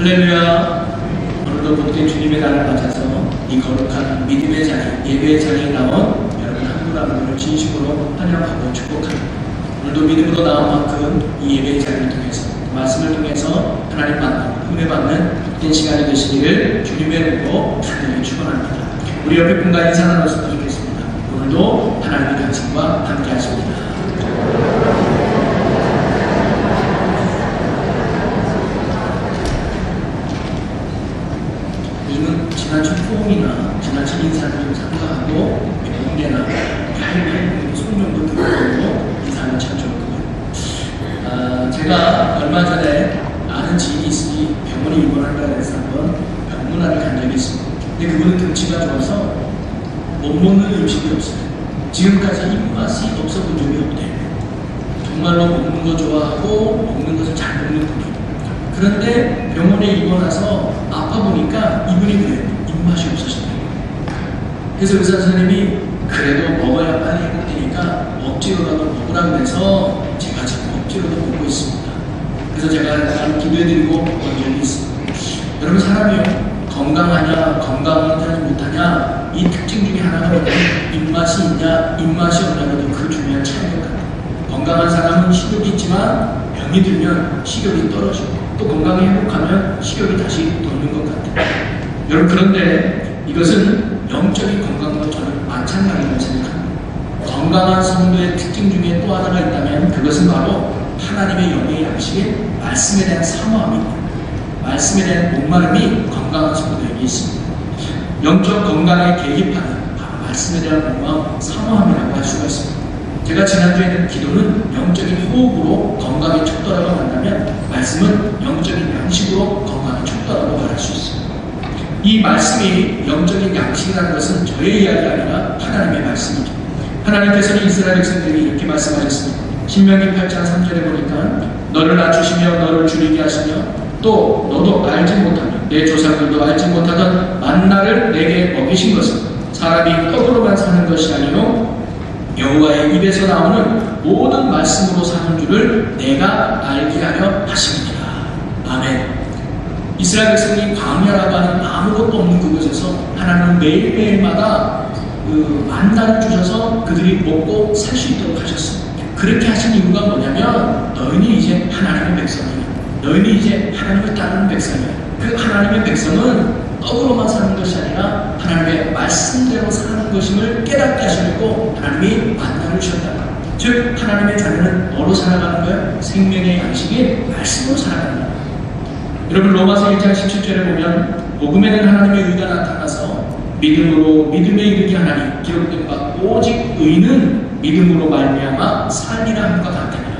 할렐루야. 오늘도 복된 주님의 날을 맞아서 이 거룩한 믿음의 자리, 예배의 자리에 나온 여러분 한 분 한 분을 진심으로 환영하고 축복합니다. 오늘도 믿음으로 나온 만큼 이 예배의 자리를 통해서 말씀을 통해서 하나님 만나고 은혜 받는 복된 시간이 되시기를 주님의 이름으로 간절히 축원합니다. 우리 옆에 분과 인사 나눴으면 좋겠습니다. 오늘도 하나님의 당신과 함께 하십니다. 요즘은 지나친 포옹이나 지나친 인사를 좀 삼가하고 공개나 할머니 손님도 들어오고 인사는 참 좋고요. 제가 얼마 전에 아는 지인이 있으니 병원에 입원한다고 해서 한번 병문안을 간 적이 있습니다. 근데 그분은 등치가 좋아서 못 먹는 음식이 없어요. 지금까지 입맛이 없어 본 적이 없대요. 정말로 먹는 거 좋아하고 먹는 것을 잘 먹는 분이에요. 그런데 병원에 입원해서 아파 보니까 이분이 그래요. 입맛이 없으시대요. 그래서 의사 선생님이 그래도 먹어야 빨리 회복되니까 억지로라도 먹으라고 해서 제가 지금 억지로도 먹고 있습니다. 그래서 제가 기도해드리고 온 적이 있습니다. 여러분, 사람이요, 건강하냐 건강하지 못하냐 이 특징 중에 하나가 뭐냐면 입맛이 있냐 입맛이 없냐도 그 중요한 차이인 것 같아요. 건강한 사람은 식욕이 있지만 병이 들면 식욕이 떨어지고 또 건강히 회복하면 식욕이 다시 도는 것 같아요. 여러분, 그런데 이것은 영적인 건강과 저는 마찬가지라고 생각합니다. 건강한 성도의 특징 중에 또 하나가 있다면 그것은 바로 하나님의 영의 양식인 말씀에 대한 사모함입니다. 말씀에 대한 목마름이 건강한 성도에게 있습니다. 영적 건강의 계기판은 바로 말씀에 대한 목마름, 사모함이라고 할 수가 있습니다. 제가 지난주에는 기도는 영적인 호흡으로 건강의 촉도라고 한다면 말씀은 영적인 양식으로 건강의 촉도라고 말할 수 있습니다. 이 말씀이 영적인 양식이라는 것은 저의 이야기가 아니라 하나님의 말씀이죠. 하나님께서는 이스라엘 백성들에게 이렇게 말씀하셨습니다. 신명기 8장 3절에 보니까 너를 낮추시며 너를 줄이게 하시며 또 너도 알지 못하며 내 조상들도 알지 못하던 만나를 내게 먹이신 것은 사람이 떡으로만 사는 것이 아니요 여호와의 입에서 나오는 모든 말씀으로 사는 줄을 내가 알게 하려 하십니다. 아멘. 이스라엘 백성이 광야라고 하는 아무것도 없는 그곳에서 하나님은 매일매일마다 그 만나를 주셔서 그들이 먹고 살 수 있도록 하셨습니다. 그렇게 하신 이유가 뭐냐면 너희는 이제 하나님의 백성이야. 너희는 이제 하나님을 따르는 백성이야. 그 하나님의 백성은 떡으로만 사는 것이 아니라 하나님의 말씀대로 사는 것임을 깨닫게 하시고 하나님이 만나를 주셨다. 즉 하나님의 자녀는 뭐로 살아가는 거예요? 생명의 양식인 말씀으로 살아가는 거예요. 여러분, 로마서 1장 17절에 보면 복음에는 하나님의 의가 나타나서 믿음으로 믿음에 이르게 하나니 기록된 바 오직 의는 믿음으로 말미암아 살리라 함과 같으니라.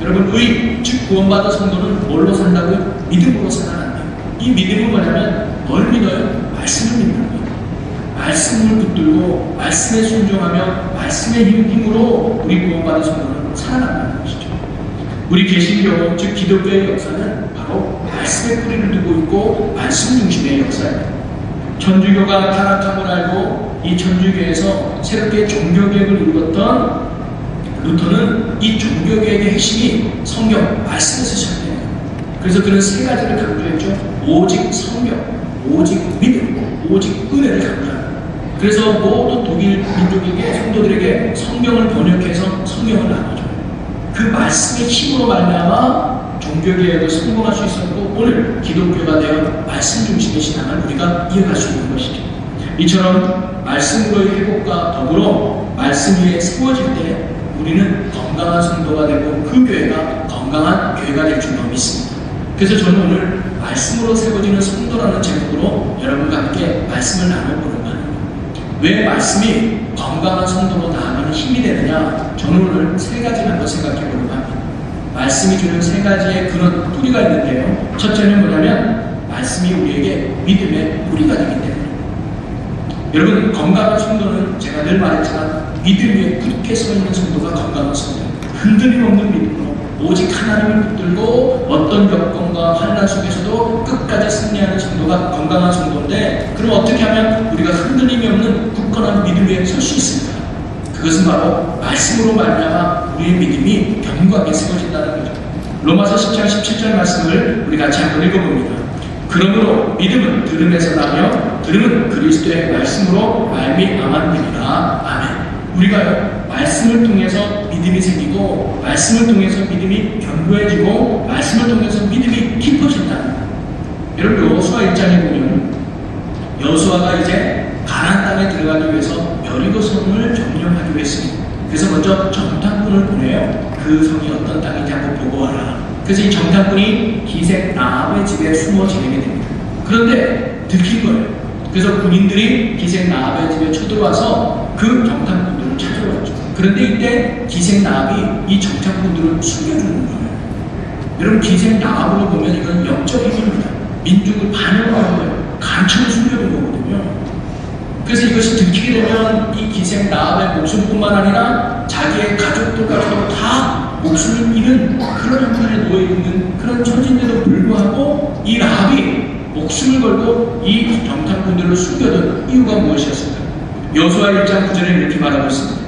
여러분, 의, 즉 구원받은 성도는 뭘로 산다고요? 믿음으로 살아간대요. 이 믿음은 뭐냐면 뭘 믿어요? 말씀을 믿는 거예요. 말씀을 붙들고 말씀에 순종하며 말씀의 힘으로 우리 구원받은 성도는 살아간다는 것이죠. 우리 개신교, 즉 기독교의 역사는 바로 말씀의 뿌리를 두고 있고 말씀 중심의 역사입니다. 천주교가 타락함을 알고 이 천주교에서 새롭게 종교개혁을 이루었던 루터는 이 종교개혁의 핵심이 성경, 말씀에서 시작돼요. 그래서 그는 세 가지를 강조했죠. 오직 성경, 오직 믿음, 오직 은혜를 강조합니다. 그래서 모든 독일 민족에게, 성도들에게 성경을 번역해서 성경을 나눠줘요. 그 말씀의 힘으로 말미암아 종교개혁을 성공할 수 있었고 오늘 기독교가 되어 말씀 중심의 신앙을 우리가 이어갈 수 있는 것이죠. 이처럼 말씀으로의 회복과 더불어 말씀 위에 세워질 때 우리는 건강한 성도가 되고 그 교회가 건강한 교회가 될 줄로 믿습니다. 그래서 저는 오늘 말씀으로 세워지는 성도라는 제목으로 여러분과 함께 말씀을 나눠보는 거예요. 왜 말씀이 건강한 성도로 나아가는 힘이 되느냐? 저는 오늘 세 가지를 한번 생각해 보려고 합니다. 말씀이 주는 세 가지의 그런 뿌리가 있는데요. 첫째는 뭐냐면 말씀이 우리에게 믿음의 뿌리가 되기 때문입니다. 여러분, 건강한 성도는 제가 늘 말했지만 믿음 위에 굳게 서 있는 성도가 건강한 성도입니다. 흔들림 없는 믿음으로 오직 하나님을 붙들고 어떤 여건과 환난 속에서도 끝까지 승리하는 성도가 건강한 성도인데, 그럼 어떻게 하면 우리가 흔들림이 없는 굳건한 믿음 위에 설 수 있을까? 그것은 바로 말씀으로 말미암아 우리의 믿음이 견고하게 세워진다는 거죠. 로마서 10장 17절 말씀을 우리 같이 한번 읽어봅니다. 그러므로 믿음은 들음에서 나며 들음은 그리스도의 말씀으로 말미암았느니라. 아멘. 우리가 말씀을 통해서 믿음이 생기고 말씀을 통해서 믿음이 견고해지고 말씀을 통해서 믿음이 깊어진다. 여러분 여호수아 1장에 보면 여호수아가 이제 가나안 땅에 들어가기 위해서 여리고성을 점령하기로 했습니다. 그래서 먼저 정탐꾼을 보내요. 그 성이 어떤 땅인지 한번 보고 와라. 그래서 이 정탐꾼이 기생 라합의 집에 숨어 지내게 됩니다. 그런데 들킨 거예요. 그래서 군인들이 기생 라합의 집에 쳐들어와서 그 정탐꾼들을 찾으러 왔죠. 그런데 이때 기생 라합이 이 정탐꾼들을 숨겨주는 거예요. 여러분 기생 라합으로 보면 이건 영적 행위입니다. 민족을 반영하는 거예요. 간첩을 숨겨둔 거거든요. 그래서 이것이 들키게 되면 이 기생 라합의 목숨뿐만 아니라 자기의 가족들까지도 다 목숨을 잃은 그런 형편에 놓여있는 그런 처지인데도 불구하고 이 라합이 목숨을 걸고 이 정탐꾼들을 숨겨둔 이유가 무엇이었을까요? 여호수아 1장 9절에 이렇게 말하고 있습니다.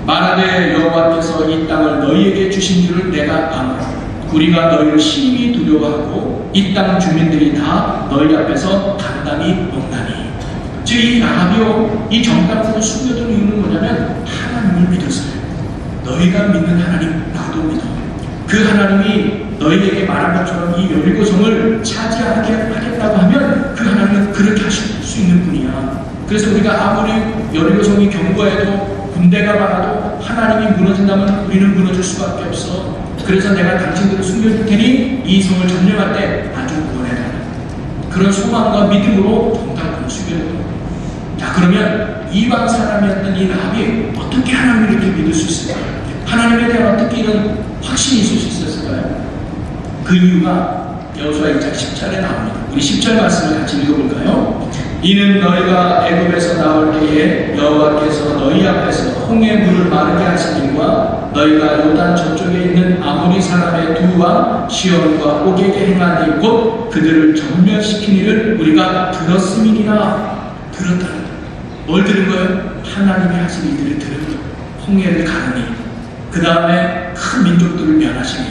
말하되 여호와께서 이 땅을 너희에게 주신 줄을 내가 아노라. 우리가 너희를 심히 두려워하고 이 땅 주민들이 다 너희 앞에서 단단히 먹나니. 즉 이 라합이요 이 정탐꾼을 숨겨둔 이유는 뭐냐면 하나님을 믿었어요. 너희가 믿는 하나님 나도 믿어. 그 하나님이 너희에게 말한 것처럼 이 여리고성을 차지하게 하겠다고 하면 그 하나님은 그렇게 하실 수 있는 분이야. 그래서 우리가 아무리 여리고성이 견고해도 군대가 많아도 하나님이 무너진다면 우리는 무너질 수밖에 없어. 그래서 내가 당신들을 숨겨줄 테니 이 성을 점령할 때 아주 구원해달라. 그런 소망과 믿음으로 정탐꾼을 숨겨줬다. 자 그러면 이방 사람이었던 이 라합이 어떻게 하나님을 이렇게 믿을 수 있을까요? 하나님에 대한 어떻게 이런 확신이 있을 수 있었을까요? 그 이유가 여호수아 2장 10절에 나옵니다. 우리 10절 말씀을 같이 읽어볼까요? 이는 너희가 애굽에서 나올 때에 여호와께서 너희 앞에서 홍해 물을 마르게 하신 일과 너희가 요단 저쪽에 있는 아모리 사람의 두 왕 시온과 옥에게 행한 일 곧 그들을 전멸시킨 일을 우리가 들었음이니라. 들었다. 뭘 들은 거예요? 하나님이 하신 일들을 들은 거예요. 홍해를 가르니 그 다음에 큰 민족들을 멸하시니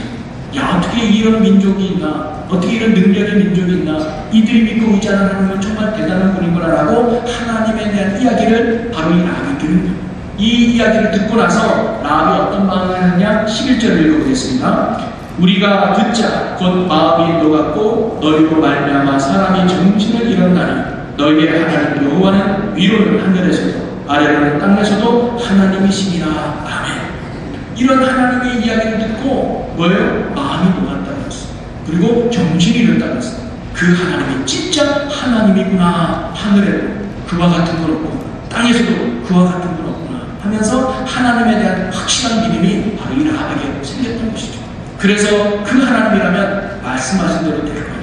야 어떻게 이런 민족이 있나, 어떻게 이런 능력의 민족이 있나, 이들이 믿고 의지하는 하나님은 정말 대단한 분이구나 라고 하나님에 대한 이야기를 바로 이 라합이 들은 거예요. 이 이야기를 듣고 나서 라합이 어떤 마음을 하느냐 11절을 읽어보겠습니다. 우리가 듣자 곧 마음이 녹았고 너희로 말미암아 사람이 정신을 잃었나니 너희의 하나님 여호와는 위로는 하늘에서도 아래로는 땅에서도 하나님이시니라. 아멘. 이런 하나님의 이야기를 듣고 뭐예요? 마음이 녹았다는 것을, 그리고 정신이 잃었다는 것을, 그 하나님이 진짜 하나님이구나. 하늘에도 그와 같은 건 없고 땅에서도 그와 같은 건 없구나 하면서 하나님에 대한 확실한 믿음이 바로 이 라합에게 생겼던 것이죠. 그래서 그 하나님이라면 말씀하신 대로 될 거예요.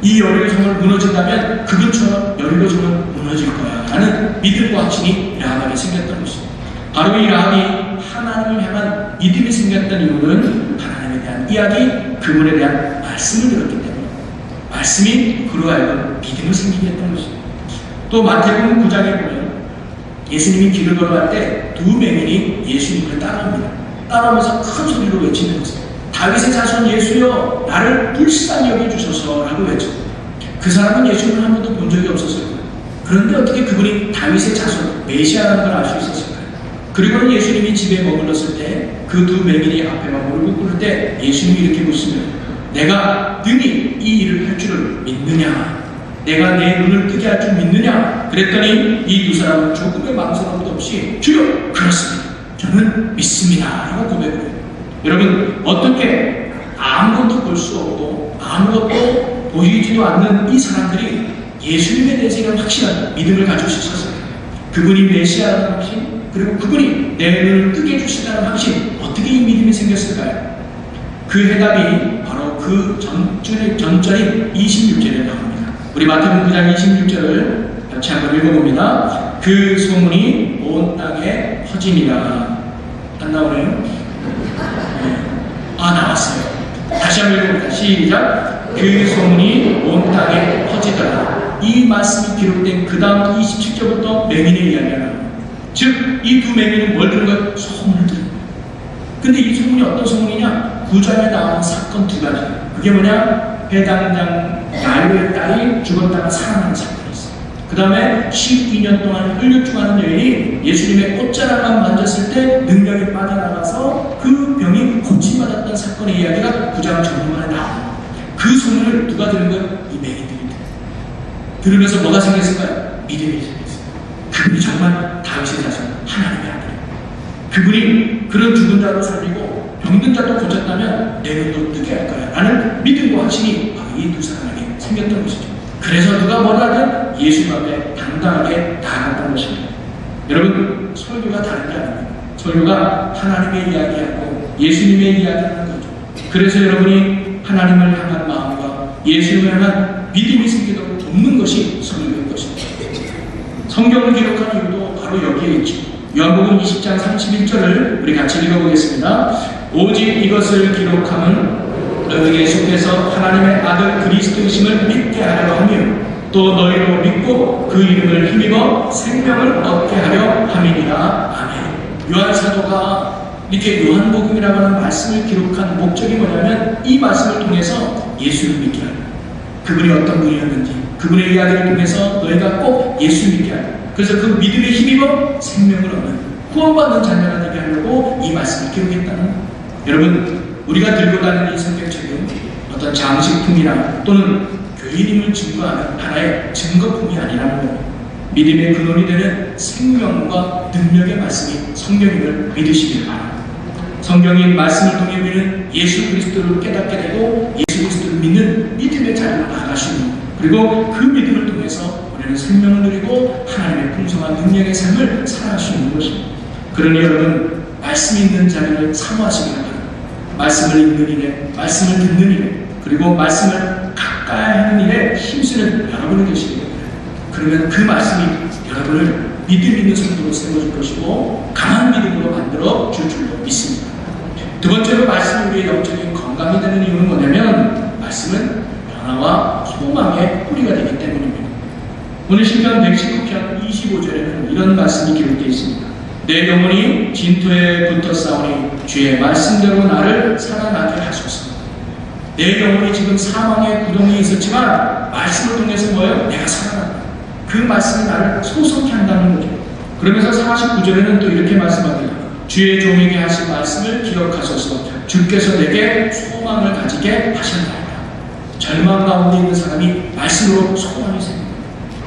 이 여리고성을 무너진다면 그것처럼 여리고성은 무너질 거야 라는 믿음과 확신이 라합에게 생겼던 것입니다. 바로 이 라합이 하나님을 향한 믿음이 생겼던 이유는 하나님에 대한 이야기, 그분에 대한 말씀을 들었기 때문에 말씀이 그로 하여금 믿음을 생기게 했던 것입니다. 또 마태복음 9장에 보면 예수님이 길을 걸어갈 때 두 맹인이 예수님을 따라옵니다. 따라오면서 큰 소리로 외치는 것입니다. 다윗의 자손 예수여 나를 불쌍히 여겨주소서 라고 외쳐. 그 사람은 예수님을 한 번도 본 적이 없었을 거예요. 그런데 어떻게 그분이 다윗의 자손 메시아라는 걸 알 수 있었을까요? 그리고는 예수님이 집에 머물렀을 때 그 두 맹인이 앞에만 무릎을 꿇을 때 예수님이 이렇게 묻습니다. 내가 능히 이 일을 할 줄을 믿느냐? 내가 내 눈을 뜨게 할 줄 믿느냐? 그랬더니 이 두 사람은 조금의 망설임도 없이 주여 그렇습니다. 저는 믿습니다 라고 고백을 해요. 여러분 어떻게 아무것도 볼 수 없고 아무것도 보이지도 않는 이 사람들이 예수님에 대해서 이런 확실한 믿음을 가질 수 있었어요? 그분이 메시아라는 확신, 그리고 그분이 내 눈을 뜨게 해주시다는 확신, 어떻게 이 믿음이 생겼을까요? 그 해답이 바로 그 전절인 26절에 나옵니다. 우리 마태복음 9장 26절을 같이 한번 읽어봅니다. 그 소문이 온 땅에 퍼지니라. 안 나오네요? 나왔어요. 다시 한번 읽어봅니다. 시작. 그 소문이 온 땅에 퍼지더라. 이 말씀이 기록된 그 다음 27절부터 맹인의 이야기가 나옵니다. 즉, 이 두 맹인은 뭘 들은 거예요? 소문을 들은 거예요. 근데 이 소문이 어떤 소문이냐? 9장에 나오는 사건 두 가지. 그게 뭐냐? 해당장 야이로의 딸이 죽었다가 살아나는 사건이 있어요. 그 다음에 12년 동안 혈류증하는 여인이 예수님의 꽃자락만 만졌을 때 능력이 빠져나가서 그 병이 고침받았던 사건의 이야기가 9장 전후만에 나옵니다. 그 소문을 누가 들은 거예요? 이 맹인들이 들으면서 뭐가 생겼을까요? 믿음이 생겼어요. 그분이 정말 다윗의 자손, 하나님의 아들. 그분이 그런 죽은 자도 살리고 병든 자도 고쳤다면 내 눈도 뜨게 할 거야 라는 믿음과 확신이 바로 이 두 사람에게 생겼던 것이죠. 그래서 누가 뭐라든 예수님 앞에 당당하게 나아갔던 것입니다. 여러분, 설교가 다른 게 아닙니다. 설교가 하나님의 이야기하고 예수님의 이야기하는 거죠. 그래서 여러분이 하나님을 향한 마음과 예수님을 향한 믿음이 생기도록 돕는 것이 설교인 것입니다. 성경을 기록한 이유도 바로 여기에 있죠. 요한복음 20장 31절을 우리 같이 읽어보겠습니다. 오직 이것을 기록함은 너희에게 속해서 하나님의 아들 그리스도이심을 믿게 하려 하며 또 너희로 믿고 그 이름을 힘입어 생명을 얻게 하려 함이니라. 아멘. 요한 사도가 이렇게 요한복음이라고 하는 말씀을 기록한 목적이 뭐냐면 이 말씀을 통해서 예수를 믿게 하려, 그분이 어떤 분이었는지 그분의 이야기를 통해서 너희가 꼭 예수 믿게 하려, 그래서 그 믿음에 힘입어 생명을 얻는 구원받는 자녀가 되게 하려고 이 말씀을 기록했다는 거예요. 여러분, 우리가 들고 다니는 이 성경책은 어떤 장식품이나 또는 교인임을 증거하는 하나의 증거품이 아니라는 거예요. 믿음의 근원이 되는 생명과 능력의 말씀이 성경임을 믿으시길 바랍니다. 성경인 말씀을 통해 우리는 예수 그리스도를 깨닫게 되고 예수 그리스도를 믿는 믿음의 자리로 나아가시는, 그리고 그 믿음을 통해서 우리는 생명을 누리고 하나님의 풍성한 능력의 삶을 살아갈 수 있는 것입니다. 그러니 여러분, 말씀이 있는 자리를 사모하시기 바랍니다. 말씀을 읽는 일에, 말씀을 듣는 일에, 그리고 말씀을 가까이 하는 일에 힘쓰는 여러분이 되시기 바랍니다. 그러면 그 말씀이 여러분을 믿음 있는 성도로 세워줄 것이고 강한 믿음으로 만들어 줄 줄로 믿습니다. 두 번째로 말씀이 우리의 영적인 건강이 되는 이유는 뭐냐면 말씀은 변화와 소망의 뿌리가 되기 때문입니다. 오늘 시편 119편 25절에는 이런 말씀이 기록되어 있습니다. 내 영혼이 진토에 붙어 싸우니 주의 말씀대로 나를 살아나게 하소서. 내 영혼이 지금 사망의 구덩이에 있었지만 말씀을 통해서 뭐예요? 내가 살아난다. 그 말씀이 나를 소성케 한다는 거죠. 그러면서 49절에는 또 이렇게 말씀합니다. 주의 종에게 하신 말씀을 기억하소서. 주께서 내게 소망을 가지게 하셨나이다. 절망 가운데 있는 사람이 말씀으로 소망이 생깁니다.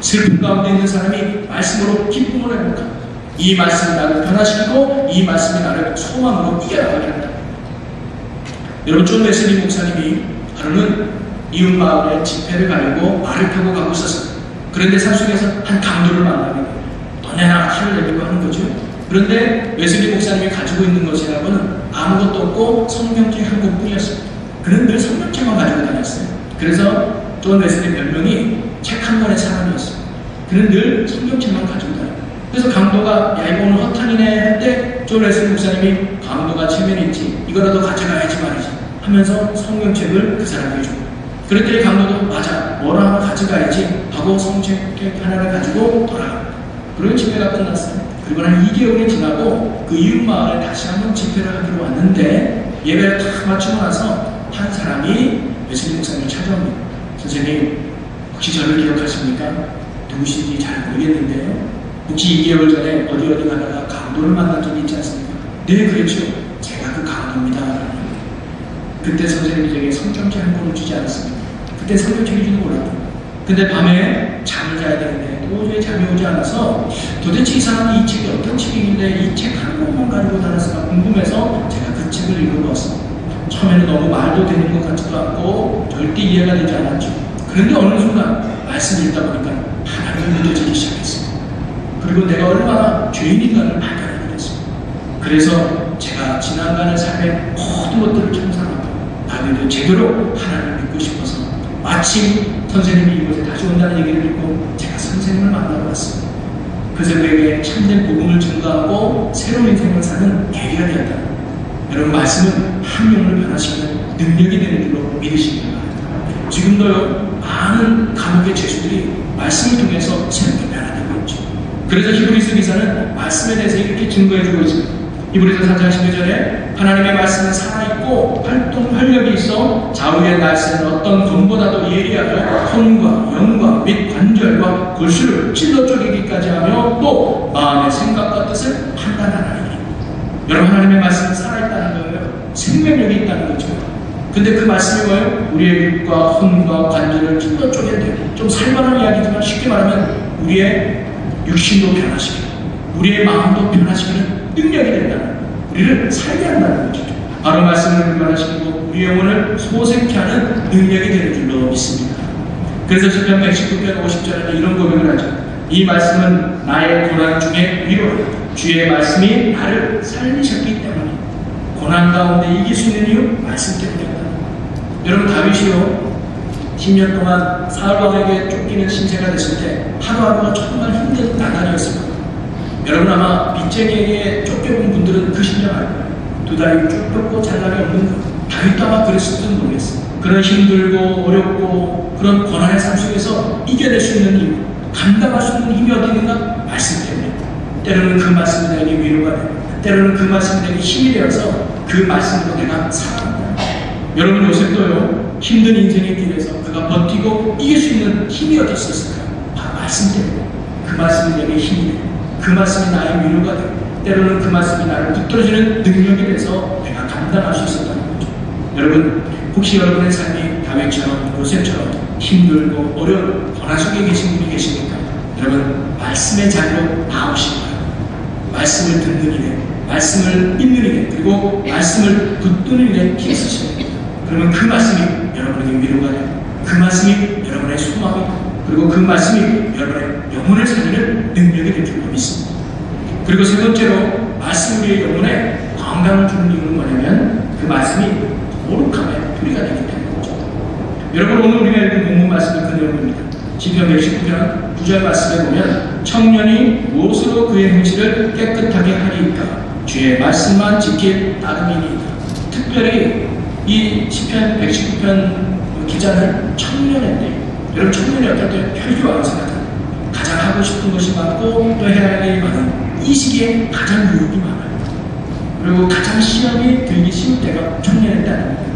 슬픔 가운데 있는 사람이 말씀으로 기쁨을 회복합니다. 이 말씀이 나를 변화시키고 이 말씀이 나를 소망으로 이겨나가게 한다. 여러분, 존 웨슬리 목사님이 하루는 이웃 마을에 집회를 가려고 말을 타고 가고 있었어요. 그런데 산속에서 한 강도를 만나게 돼요. 너네나 칼을 내밀고 하는 거죠. 그런데 웨슬리 목사님이 가지고 있는 것이라고는 아무것도 없고 성경책 한 권뿐이었습니다. 그는 늘 성경책만 가지고 다녔어요. 그래서 존 웨슬리 별명이 책 한 권의 사람이었어요. 그는 늘 성경책만 가지고 다녔어요. 그래서 강도가 야 이거 오늘 허탄이네 할 때 존 웨슬리 목사님이 강도가 체면이 있지 이거라도 가져가야지 말이지 하면서 성경책을 그 사람에게 줍니다. 그랬더니 강도도 맞아 뭐라 하나 가져가야지 하고 성경책 하나를 가지고 돌아갑니다. 그리고 집회가 끝났어요. 그리고 한 2개월이 지나고 그 이웃 마을에 다시 한번 집회를 하기로 왔는데 예배를 다 마치고 나서 한 사람이 웨슬리 목사님을 찾아옵니다. 선생님, 혹시 저를 기억하십니까? 누구신지 잘 모르겠는데요. 혹시 2개월 전에 어디 가다가 강도를 만난 적이 있지 않습니까? 네, 그렇죠. 제가 그 강도입니다. 그때 선생님이 제게 성경책 한 권을 주지 않았습니다. 그때 성경책인지도 몰랐고. 근데 밤에 잠을 자야 되는데 도저히 잠이 오지 않아서 도대체 이 사람이 이 책이 어떤 책인데 이 책 한 권만 가지고 다녔을까 궁금해서 제가 그 책을 읽어보았습니다. 처음에는 너무 말도 되는 것 같지도 않고 절대 이해가 되지 않았죠. 그런데 어느 순간 말씀을 읽다 보니까 하나님이 믿어지기 시작했습니다. 그리고 내가 얼마나 죄인인가를 발견하게 됐습니다. 그래서 제가 지나가는 삶의 모든 것들을 청산하고 나도 제대로 하나님을 믿고 싶어서 마침 선생님이 이곳에 다시 온다는 얘기를 듣고 제가 선생님을 만나러 왔습니다. 그래서 그에게 참된 복음을 증거하고 새로운 인생을 사는 계기가 되었다. 여러분, 말씀은 한 영혼을 변화시키는 능력이 되는 줄로 믿으시기 바랍니다. 지금도요, 많은 감옥의 죄수들이 말씀을 통해서 새롭게 변화되고 있죠. 그래서 히브리서 기사는 말씀에 대해서 이렇게 증거해주고 있습니다. 히브리서 4장 12절에 하나님의 말씀은 살아있고 활력이 있어 좌우의 날새는 어떤 검보다도 예리하여 손과 영과 및 관절과 골수를 찔러 쪼개기까지 하며 또 마음의 생각과 뜻을 판단하나니. 여러분, 하나님의 말씀은 살아있다는 거예요. 생명력이 있다는 거죠. 근데 그 말씀이 뭐예요? 우리의 육과 혼과 관절을 찔러 쪼갠대요. 좀 살만한 이야기지만 쉽게 말하면 우리의 육신도 변화시키고 우리의 마음도 변화시키는 능력이 된다는 거예요. 우리를 살게 한다는 거죠. 바로 말씀을 변화시키고 우리 영혼을 소생케 하는 능력이 되는 줄로 믿습니다. 그래서 시편 119편 50절에는 이런 고백을 하죠. 이 말씀은 나의 고난 중에 위로라. 주의 말씀이 나를 살리셨기 때문에. 고난 가운데 이길 수 있는 이유? 말씀 때문이다. 여러분, 다윗이요 10년 동안 사울왕에게 쫓기는 신세가 됐을 때 하루하루가 정말 힘든 나날이었을 겁니다. 여러분, 아마 빚쟁이에게 쫓겨온 분들은 그 심정 알 거예요. 두 다리 쭉 뻗고 잘남이 없는 것. 다윗도 아마 그랬을지도 모르겠어요. 그런 힘들고 어렵고 그런 고난의 삶 속에서 이겨낼 수 있는 이유, 감당할 수 있는 힘이 어디 있는가? 말씀 때문에. 때로는 그 말씀이 내게 위로가 되고 때로는 그 말씀이 내게 힘이 되어서 그 말씀으로 내가 살아간다. 여러분, 요셉도요 힘든 인생의 길에서 그가 버티고 이길 수 있는 힘이 어디 있었을까요? 바로 말씀 때문에. 그 말씀이 내게 힘이 되고 그 말씀이 나의 위로가 되고 때로는 그 말씀이 나를 붙들어주는 능력이 돼서 내가 감당할 수 있었다는 거죠. 여러분, 혹시 여러분의 삶이 다윗처럼 요셉처럼 힘들고 어려운 고난 속에 계신 분이 계십니까? 여러분, 말씀의 자리로 나오시기 바랍니다. 말씀을 듣는 일에, 말씀을 읽는 일에, 그리고 말씀을 붙드는 일에 힘쓰시면 됩니다. 그러면 그 말씀이 여러분에게 위로가 되고 그 말씀이 여러분의 소망이 그리고 그 말씀이 여러분의 영혼을 살리는 능력이 될 줄로 믿습니다. 그리고 세 번째로 말씀이 우리의 영혼에 건강을 주는 이유는 뭐냐면 그 말씀이 거룩함의 뿌리가 되기 때문이죠. 여러분, 오늘 우리가 읽은 본문 말씀은 그 내용입니다. 시편 119편 9절 말씀에 보면 청년이 무엇으로 그의 행실을 깨끗하게 하리이까 주의 말씀만 지킬 따름이니이다. 특별히 이 시편 119편 기자는 청년인데, 여러분, 청년이 어떨 때 혈기왕 생각합니다. 가장 하고 싶은 것이 많고 또 해야 할 일이 많은 이 시기에 가장 유혹이 많아요. 그리고 가장 시험이 들기 쉬울 때가 청년이다는 거예요.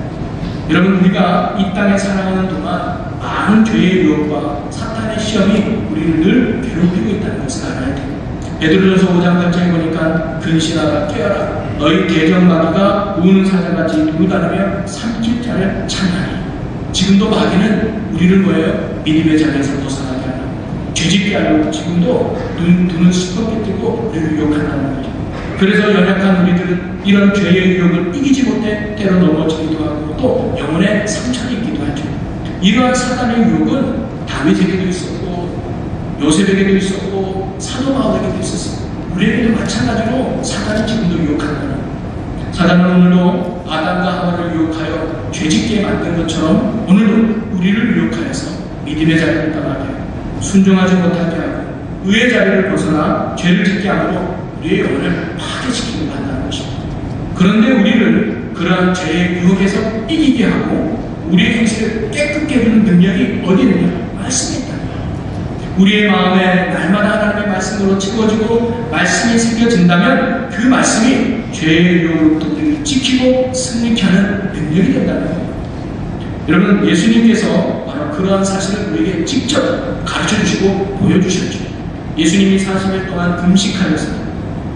여러분, 우리가 이 땅에 살아가는 동안 많은 죄의 유혹과 사탄의 시험이 우리를 늘 괴롭히고 있다는 것을 알아야 돼요. 베드로전서 5장 8장에 보니까 근신하라 깨어라 너희 대적마귀가 우는 사자같이 돌아다니며 삼킬 자를 찾나니. 지금도 마귀는 우리를 뭐예요? 믿음의 자리에서 벗어나게 하는, 죄짓게 하려고 지금도 눈을 시커멓게 뜨고 우리를 유혹한다는 거죠. 그래서 연약한 우리들은 이런 죄의 유혹을 이기지 못해 때로 넘어지기도 하고 또 영혼에 상처를 입기도 하죠. 이러한 사단의 유혹은 다윗에게도 있었고 요셉에게도 있었고 사도 바울에게도 있었어요. 우리에게도 마찬가지로 사단이 지금도 유혹한다는 거예요. 사단은 오늘도 아담과 하와를 유혹하여 죄짓게 만든 것처럼 오늘도 우리를 유혹하여서 믿음의 자리를 떠나게 하고 순종하지 못하게 하고 의의 자리를 벗어나 죄를 짓게 함으로 우리의 영혼을 파괴시키고 한다는 것입니다. 그런데 우리를 그러한 죄의 유혹에서 이기게 하고 우리의 행실을 깨끗게 해주는 능력이 어디 있느냐? 말씀에 있다는 거예요. 우리의 마음에 날마다 하나님의 말씀으로 채워지고 말씀이 새겨진다면 그 말씀이 죄의 유혹으로부터 우리를 지키고 승리케 하는 능력이 된다는 거예요. 여러분, 예수님께서 바로 그러한 사실을 우리에게 직접 가르쳐주시고 보여주셨죠. 예수님이 40일 동안 금식하였습니다.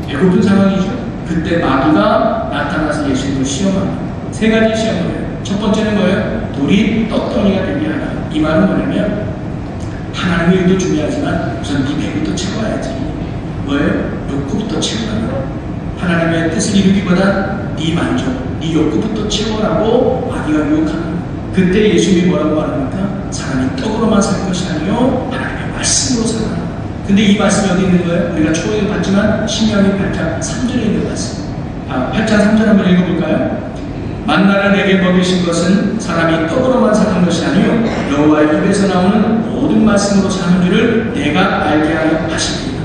배고픈 상황이죠. 그때 마귀가 나타나서 예수님을 시험합니다. 세 가지 시험을 해요. 첫 번째는 뭐예요? 돌이 떡덩이가 되게 하라. 이 말은 뭐냐면 하나님의 일도 중요하지만 우선 네 배부터 채워야지. 뭐예요? 욕구부터 채우라고. 하나님의 뜻을 이루기보다 네 만족, 네 욕구부터 채우라고 마귀가 유혹합니다. 그때 예수님이 뭐라고 말합니까? 사람이 떡으로만 살 것이 아니요 하나님의 말씀으로 살아라. 근데 이 말씀이 어디 있는 거예요? 우리가 초대를 받지만 신명기 8장 3절에 있는 말씀. 8장 3절 한번 읽어볼까요? 만나를 내게 먹이신 것은 사람이 떡으로만 사는 것이 아니요 여호와의 입에서 나오는 모든 말씀으로 사는 줄을 내가 알게 하려 하십니다.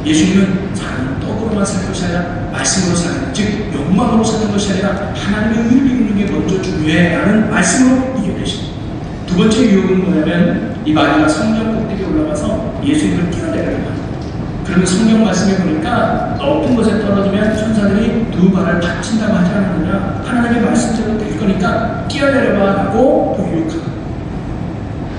예수님은 사람이 떡으로만 살 것이 아니라 말씀으로 사는, 즉 욕망으로 사는 것이 아니라 하나님의 의를 이루는 게 먼저 중요해라는 말씀으로 이겨내십니다. 두 번째 유혹은 뭐냐면 이 마귀가 성전 꼭대기에 올라가서 예수님을 뛰어내려고 합니다. 그러면 성경 말씀에 보니까 높은 곳에 떨어지면 천사들이 두 발을 다친다고 하지 않느냐. 하나님의 말씀대로 될 거니까 뛰어내려봐 라고 또 유혹합니다.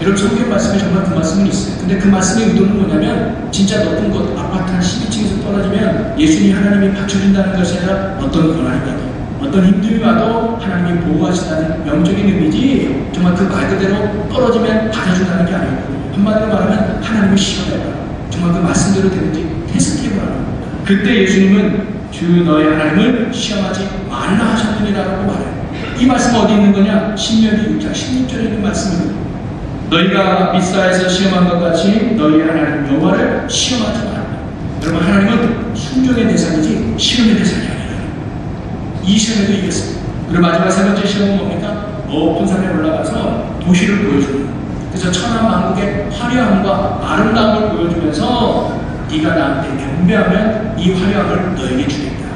여러분 성경 말씀에 정말 그 말씀은 있어요. 근데 그 말씀의 의도는 뭐냐면 진짜 높은 곳 아파트 한 12층에서 떨어지면 예수님이 하나님이 받쳐준다는 것이 아니라 어떤 고난이 와도 어떤 힘듦이 와도 하나님이 보호하신다는 영적인 의미지 정말 그 말 그대로 떨어지면 받아준다는 게 아니고 한마디로 말하면 하나님을 시험해봐. 정말 그 말씀대로 되는지 테스트해보라. 그때 예수님은 주 너의 하나님을 시험하지 말라 하셨느니라고 말해요. 이 말씀 어디 있는 거냐? 신명기 6장 16절에 있는 말씀입니다. 너희가 미사에서 시험한 것 같이 너희 하나님 여호와를 시험하지 마라. 여러분 하나님은 순종의 대상이지 시험의 대상이 아니라 이 시험에도 이겼습니다. 그리고 마지막 세 번째 시험은 뭡니까? 높은 산에 올라가서 도시를 보여주는 거예요. 그래서 천하만국의 화려함과 아름다움을 보여주면서 네가 나한테 경배하면 이 화려함을 너에게 주겠다.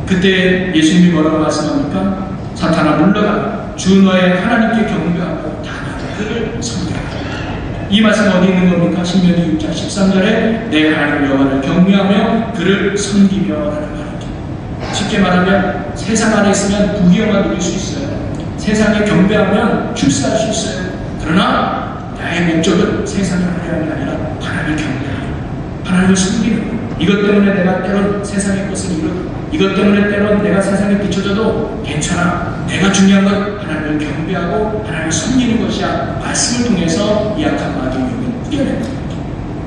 그때 예수님이 뭐라고 말씀합니까? 사탄아 물러가 주 너의 하나님께 경배하고 그를 섬겨라. 이 말씀 어디 있는 겁니까? 신명기 6장 13절에 내 하나님 여호와를 경외하며 그를 섬기며 라는 말이죠. 쉽게 말하면 세상 안에 있으면 부귀영화 누릴 수 있어요. 세상에 경배하면 출세할 수 있어요. 그러나 나의 목적은 세상의 화려함이 아니라 하나님을 경배하며 하나님을 섬기는 것. 이것 때문에 내가 때론 세상의 것을 이루고 이것 때문에 때론 내가 세상에 비춰져도 괜찮아. 내가 중요한 건 하나님을 경배하고 하나님을 섬기는 것이야. 말씀을 통해서 이 악한 마귀의 유혹을 이겨낸다.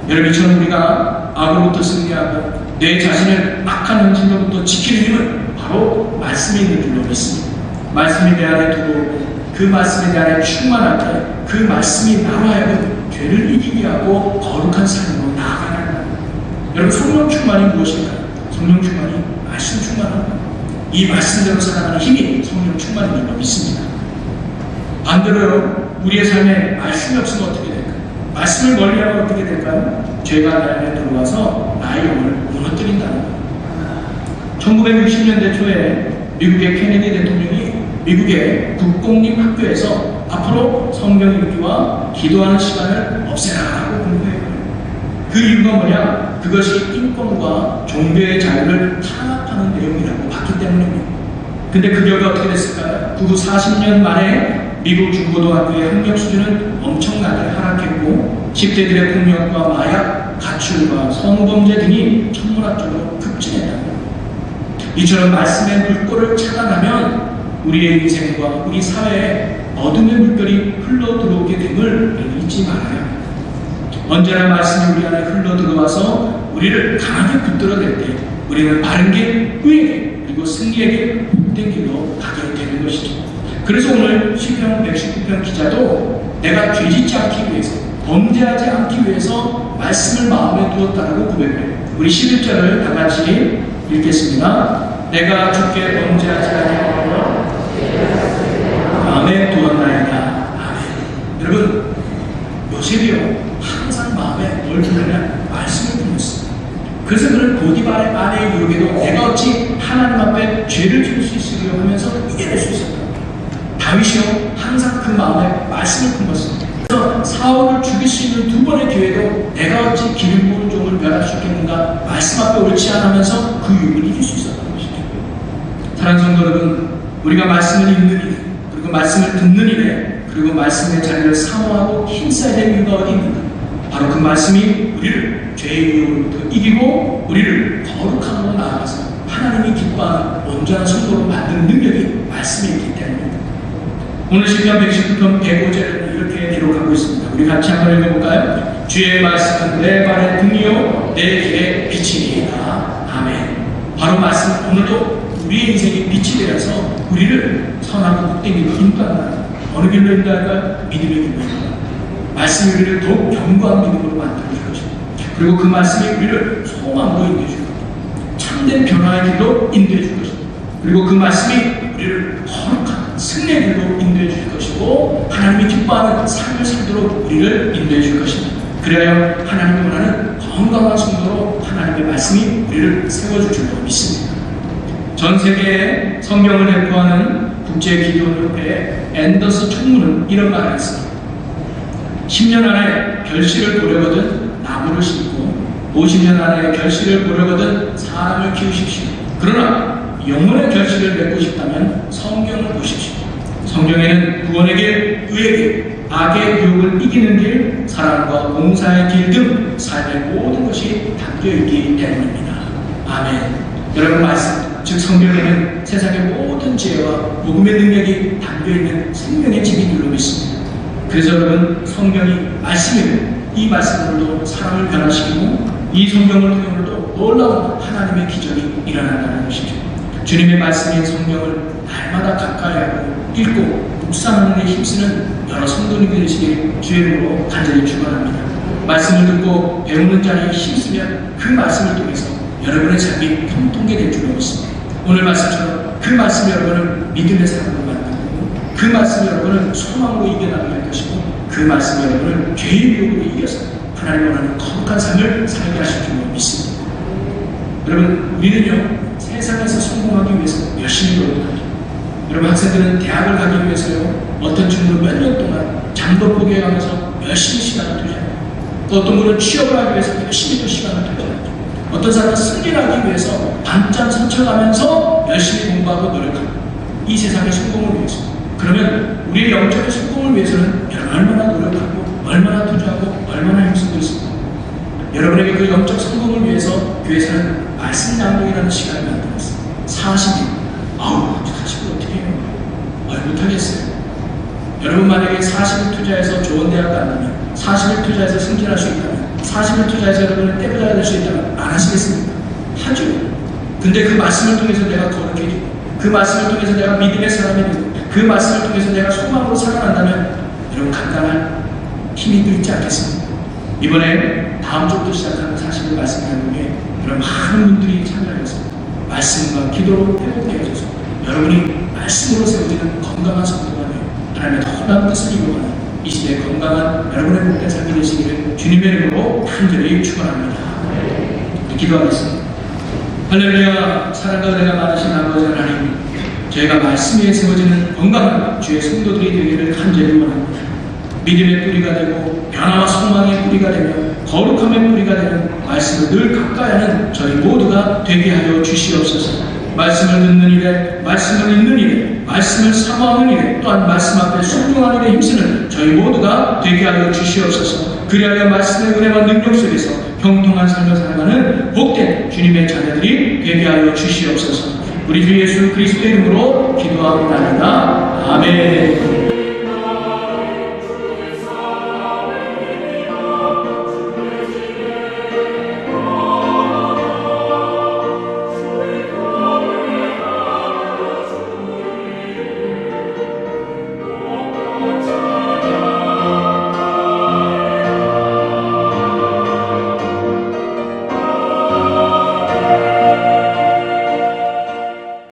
여러분 이처럼 우리가 악으로부터 승리하고 내 자신을 악한 현실로부터 지키는 힘은 바로 말씀에 있는 줄로 믿습니다. 말씀이 내 안에 들어오고 그 말씀이 내 안에 충만할 때 그 말씀이 나로 하여금 죄를 이기게 하고 거룩한 삶으로 나아가게 한다. 여러분 성령 충만이 무엇인가요? 성령 충만이 말씀 충만합니다. 이 말씀대로 살아가는 힘이 성령 충만인 줄로 믿습니다. 반대로 우리의 삶에 말씀이 없으면 어떻게 될까요? 말씀을 멀리하면 어떻게 될까요? 죄가 내 안에 들어와서 나의 영을 무너뜨린다는 거예요. 1960년대 초에 미국의 케네디 대통령이 미국의 국공립학교에서 앞으로 성경 읽기와 기도하는 시간을 없애라고 공부해요. 그 이유가 뭐냐? 그것이 인권과 종교의 자유를 탄압하는 내용이라고 봤기 때문입니다. 근데 그 결과 어떻게 됐을까요? 그 후 40년 만에 미국 중고등학교의 학력 수준은 엄청나게 하락했고 10대들의 폭력과 마약, 가출과 성범죄 등이 천문학적으로 급증했다. 이처럼 말씀의 물꼬를 차단하면 우리의 인생과 우리 사회에 어둠의 물결이 흘러 들어오게 됨을 잊지 말아야 합니다. 언제나 말씀이 우리 안에 흘러 들어와서 우리를 강하게 붙들어댈 때 우리는 바른 길, 의의 길, 그리고 승리의 길, 복된 길로 가게 되는 것이죠. 그래서 오늘 시편 119편 기자도 내가 죄짓지 않기 위해서, 범죄하지 않기 위해서 말씀을 마음에 두었다라고 고백해요. 우리 11절을 다 같이 읽겠습니다. 내가 주께 범죄하지 아니하며 마음에 두었나이다. 아멘. 여러분 요셉이요 항상 마음에 뭘 두느냐? 말씀을 품었어요. 그래서 그는 보디발의 아내의 유혹에도 내가 어찌 하나님 앞에 죄를 지을 수 있으리요 하면서 이겨낼 수 있었다. 다윗이요 항상 그 마음에 말씀을 품었습니다. 그래서 사울을 죽일 수 있는 두 번의 기회도 내가 어찌 기름 부은 종을 멸할 수 있겠는가 말씀 앞에 옳지 않으면서 그 유혹을 이길 수 있었다는 것이죠. 사랑하는 성도 여러분, 우리가 말씀을 읽는 일에 그리고 말씀을 듣는 일에 그리고 말씀의 자리를 사모하고 힘써야 될 이유가 어디 있는가? 바로 그 말씀이 우리를 죄의 유혹으로부터 이기고 우리를 거룩함으로 나아가서 하나님이 기뻐하는 온전한 성도로 만드는 능력이 말씀에 있기 때문입니다. 오늘 시편 119편 105절은 이렇게 기록하고 있습니다. 우리 같이 한번 읽어볼까요? 주의 말씀은 내 발의 등이요 내 길의 빛이니이다. 아멘. 바로 말씀, 오늘도 우리의 인생이 빛이 되어서 우리를 선하고 복된 길로 인도한다. 어느 길로 인도할까요? 믿음의 길로 인도한다. 말씀이 우리를 더욱 견고한 믿음으로 만들어줄 것입니다. 그리고 그 말씀이 우리를 소망으로 인도해줄 것입니다. 참된 변화의 길로 인도해줄 것입니다. 그리고 그 말씀이 우리를 거룩한 승리의 길로 인도해줄 것이고 하나님이 기뻐하는 삶을 살도록 우리를 인도해줄 것입니다. 그래야 하나님이 원하는 건강한 성도로 하나님의 말씀이 우리를 세워줄 줄로 믿습니다. 전 세계에 성경을 배포하는 국제기도협회 앤더스 총무는 이런 말을 했습니다. 10년 안에 결실을 보려거든 나무를 심고 50년 안에 결실을 보려거든 사람을 키우십시오. 그러나 영혼의 결실을 맺고 싶다면 성경을 보십시오. 성경에는 구원의 길, 의의 길, 악의 유혹을 이기는 길, 사랑과 봉사의 길 등 삶의 모든 것이 담겨있기 때문입니다. 아멘. 여러분, 말씀, 즉 성경에는 세상의 모든 지혜와 복음의 능력이 담겨있는 생명의 집인 줄로 믿습니다. 그래서 여러분, 성경이 말씀이고 이 말씀으로도 사람을 변화시키고 이 성경을 통해서도 놀라운 하나님의 기적이 일어난다는 것이죠. 주님의 말씀인 성경을 날마다 가까이하고 읽고 묵상하는 데 힘쓰는 여러 성도님들이 되시길 주의 이름으로 간절히 축원합니다. 말씀을 듣고 배우는 자리에 힘쓰면 그 말씀을 통해서 여러분의 삶이 통통되게 될 줄로 믿습니다. 오늘 말씀처럼 그 말씀이 여러분을 믿음의 사람으로 만들고 그 말씀이 여러분을 소망으로 이겨나가게 할 것이고 그 말씀이 여러분을 죄의 유혹으로 이겨서 하나님 원하는 거룩한 삶을 살게 하실 줄로 믿습니다. 여러분, 우리는요 세상에서 성공하기 위해서 열심히 노력합니다. 여러분, 학생들은 대학을 가기 위해서요 어떤 친구는 몇 년 동안 장도 포기해 가면서 열심히 시간을 투자합니다. 또 어떤 분은 취업을 하기 위해서 열심히 또 시간을 투자합니다. 어떤 사람은 승진하기 위해서 밤잠 설쳐가면서 열심히 공부하고 노력합니다. 이 세상의 성공을 위해서. 그러면 우리의 영적인 성공을 위해서는 얼마나 노력하고 얼마나 투자하고 얼마나 힘쓰고 있습니다. 여러분에게 그 영적 성공을 위해서 교회에서는 말씀 낭독이라는 시간을 만들었어요. 40일. 40일 어떻게 해요? 못하겠어요. 여러분, 만약에 40일 투자해서 좋은 대학 간다면, 40일 투자해서 승진할 수 있다면, 40일 투자해서 여러분을 떼부자가 될 수 있다면 안 하시겠습니까? 하죠. 근데 그 말씀을 통해서 내가 거룩해지고 그 말씀을 통해서 내가 믿음의 사람이 되고 그 말씀을 통해서 내가 소망으로 살아난다면 여러분 감당할 힘이 또 있지 않겠습니까? 이번에 다음 주부터 시작하는 40일 말씀 나누기에 여러분 많은 분들이 참여하셔서 말씀과 기도로 회복되어져서 여러분이 말씀으로 세워지는 건강한 성도가 되어 하나님의 더 나은 뜻을 이루어가는 이 시대의 건강한 여러분의 복된 삶이 되시기를 주님의 이름으로 간절히 축원합니다. 기도하겠습니다. 할렐루야. 사랑과 은혜가 많으신 아버지 하나님, 저희가 말씀 위에 세워지는 건강한 주의 성도들이 되기를 간절히 원합니다. 믿음의 뿌리가 되고 변화와 소망의 뿌리가 되며 거룩함의 뿌리가 되는 말씀을 늘 가까이하는 저희 모두가 되게 하여 주시옵소서. 말씀을 듣는 일에, 말씀을 읽는 일에, 말씀을 사모하는 일에, 또한 말씀 앞에 순종하는 일에 힘쓰는 저희 모두가 되게 하여 주시옵소서. 그리하여 말씀의 은혜와 능력 속에서 형통한 삶을 살아가는 복된 주님의 자녀들이 되게 하여 주시옵소서. 우리 주 예수 그리스도의 이름으로 기도하옵나이다. 아멘.